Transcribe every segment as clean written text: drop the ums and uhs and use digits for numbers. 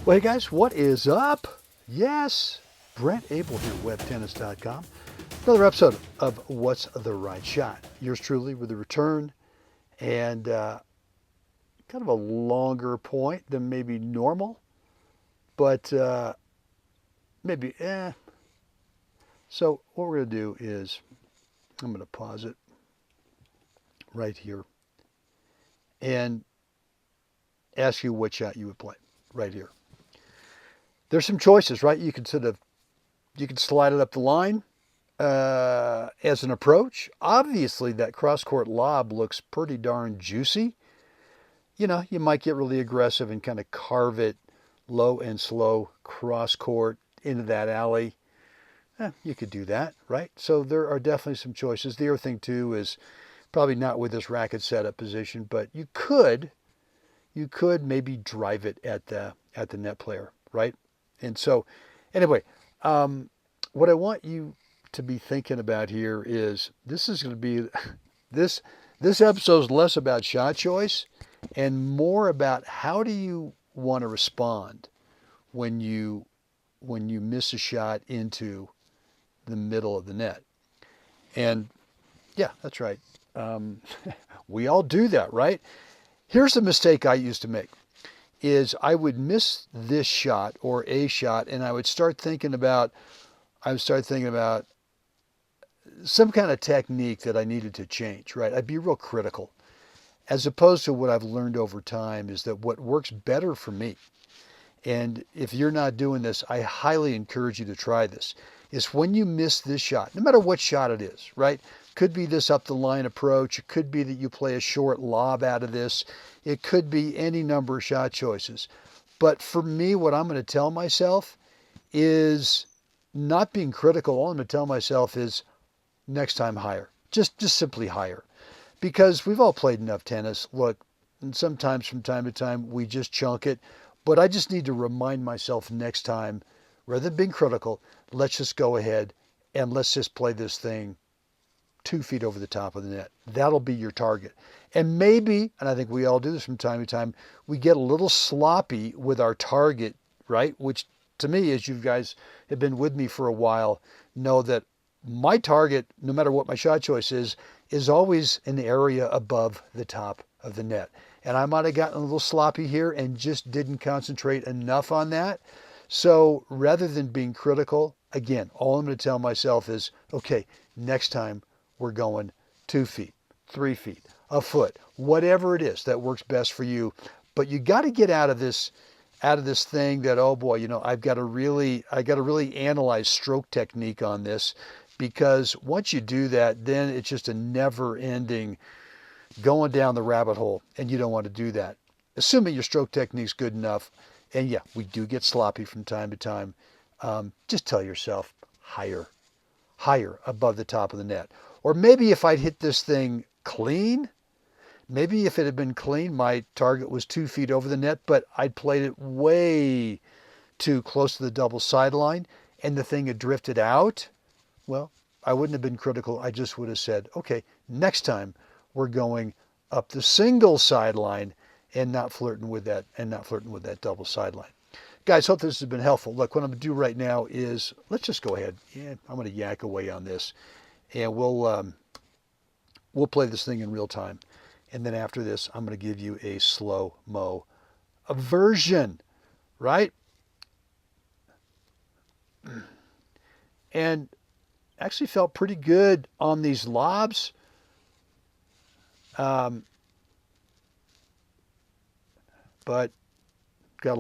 Well, hey guys, what is up? Yes, Brent Abel here, webtennis.com. Another episode of What's the Right Shot? Yours truly with a return and kind of a longer point than maybe normal, but maybe. So what we're going to do is I'm going to pause it right here and ask you what shot you would play right here. There's some choices, right? You can slide it up the line as an approach. Obviously, that cross-court lob looks pretty darn juicy. You know, you might get really aggressive and kind of carve it low and slow cross-court into that alley. You could do that, right? So there are definitely some choices. The other thing, too, is probably not with this racket setup position, but you could maybe drive it at the net player, right? And so, anyway, what I want you to be thinking about here is this is going to be this episode is less about shot choice and more about how do you want to respond when you miss a shot into the middle of the net. And yeah, that's right. We all do that, right? Here's the mistake I used to make. Is I would miss this shot or a shot, and I would start thinking about some kind of technique that I needed to change, right? I'd be real critical, as opposed to what I've learned over time is that what works better for me, and if you're not doing this, I highly encourage you to try this, is when you miss this shot, no matter what shot it is, right? Could be this up the line approach. It could be that you play a short lob out of this. It could be any number of shot choices. But for me, what I'm going to tell myself is not being critical. All I'm going to tell myself is next time higher. Just simply higher. Because we've all played enough tennis. Look, and sometimes from time to time we just chunk it. But I just need to remind myself next time, rather than being critical, let's just go ahead and let's just play this thing 2 feet over the top of the net. That'll be your target. And maybe, and I think we all do this from time to time, we get a little sloppy with our target, right? Which to me, as you guys have been with me for a while, know that my target, no matter what my shot choice is always in the area above the top of the net. And I might have gotten a little sloppy here and just didn't concentrate enough on that. So rather than being critical, again, all I'm going to tell myself is, okay, next time we're going 2 feet, 3 feet, a foot, whatever it is that works best for you. But you got to get out of this thing that, oh boy, you know, I got to really analyze stroke technique on this, because once you do that, then it's just a never ending going down the rabbit hole, and you don't want to do that. Assuming your stroke technique's good enough. And yeah, we do get sloppy from time to time. Just tell yourself higher above the top of the net. Or maybe if I'd hit this thing clean, maybe if it had been clean, my target was 2 feet over the net, but I'd played it way too close to the double sideline and the thing had drifted out. Well, I wouldn't have been critical. I just would have said, okay, next time we're going up the single sideline and not flirting with that double sideline. Guys, hope this has been helpful. Look, what I'm going to do right now is let's just go ahead. Yeah, I'm going to yak away on this, and we'll play this thing in real time. And then after this, I'm going to give you a slow-mo version, right? And actually felt pretty good on these lobs. But got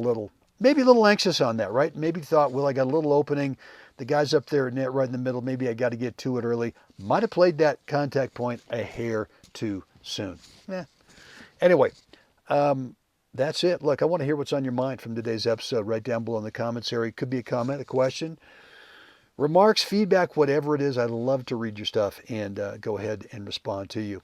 maybe a little anxious on that, right? Maybe thought, well, I got a little opening. The guy's up there at net right in the middle. Maybe I got to get to it early. Might have played that contact point a hair too soon. Anyway, that's it. Look, I want to hear what's on your mind from today's episode. Right down below in the comments area. Could be a comment, a question, remarks, feedback, whatever it is. I'd love to read your stuff and go ahead and respond to you.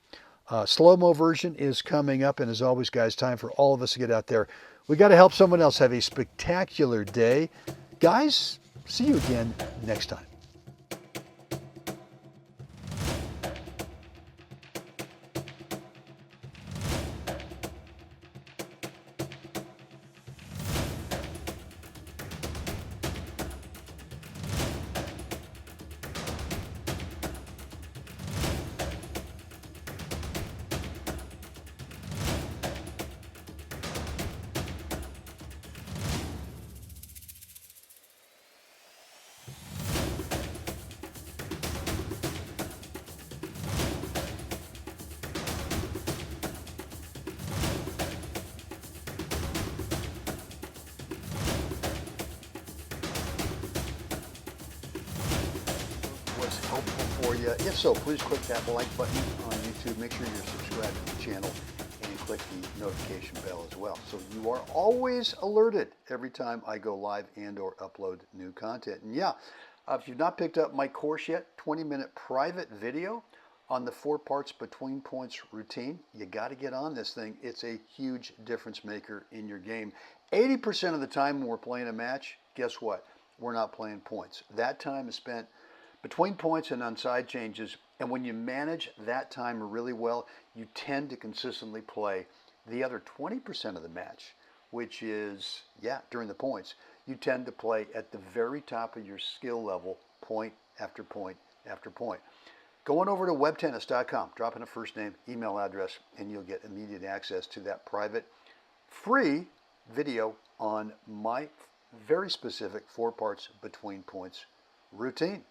Slow-mo version is coming up, and as always, guys, time for all of us to get out there. We got to help someone else have a spectacular day. Guys, see you again next time. for you? If so, please click that like button on YouTube. Make sure you're subscribed to the channel and click the notification bell as well, so you are always alerted every time I go live and or upload new content. And yeah, if you've not picked up my course yet, 20-minute private video on the 4 parts between points routine, you got to get on this thing. It's a huge difference maker in your game. 80% of the time when we're playing a match, guess what? We're not playing points. That time is spent between points and on side changes, and when you manage that time really well, you tend to consistently play the other 20% of the match, which is, yeah, during the points. You tend to play at the very top of your skill level, point after point after point. Go on over to webtennis.com, drop in a first name, email address, and you'll get immediate access to that private, free video on my very specific 4 parts between points routine.